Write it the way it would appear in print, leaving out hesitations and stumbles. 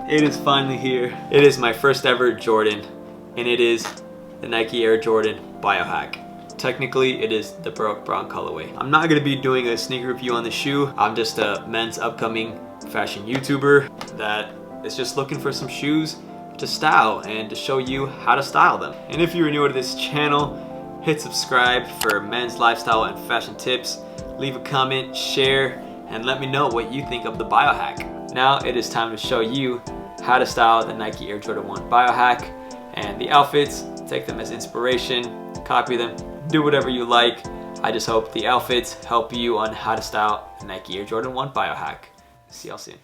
It is finally here. It is my first ever Jordan, and it is the Nike Air Jordan Biohack. Technically, it is the brown colorway. I'm not gonna be doing a sneaker review on the shoe. I'm just a men's upcoming fashion YouTuber that is just looking for some shoes to style and to show you how to style them. And if you're new to this channel, hit subscribe for men's lifestyle and fashion tips. Leave a comment, share, and let me know what you think of the Biohack. Now it is time to show you how to style the Nike Air Jordan 1 Biohack, and the outfits, take them as inspiration, copy them, do whatever you like. I just hope the outfits help you on how to style the Nike Air Jordan 1 Biohack. See y'all soon.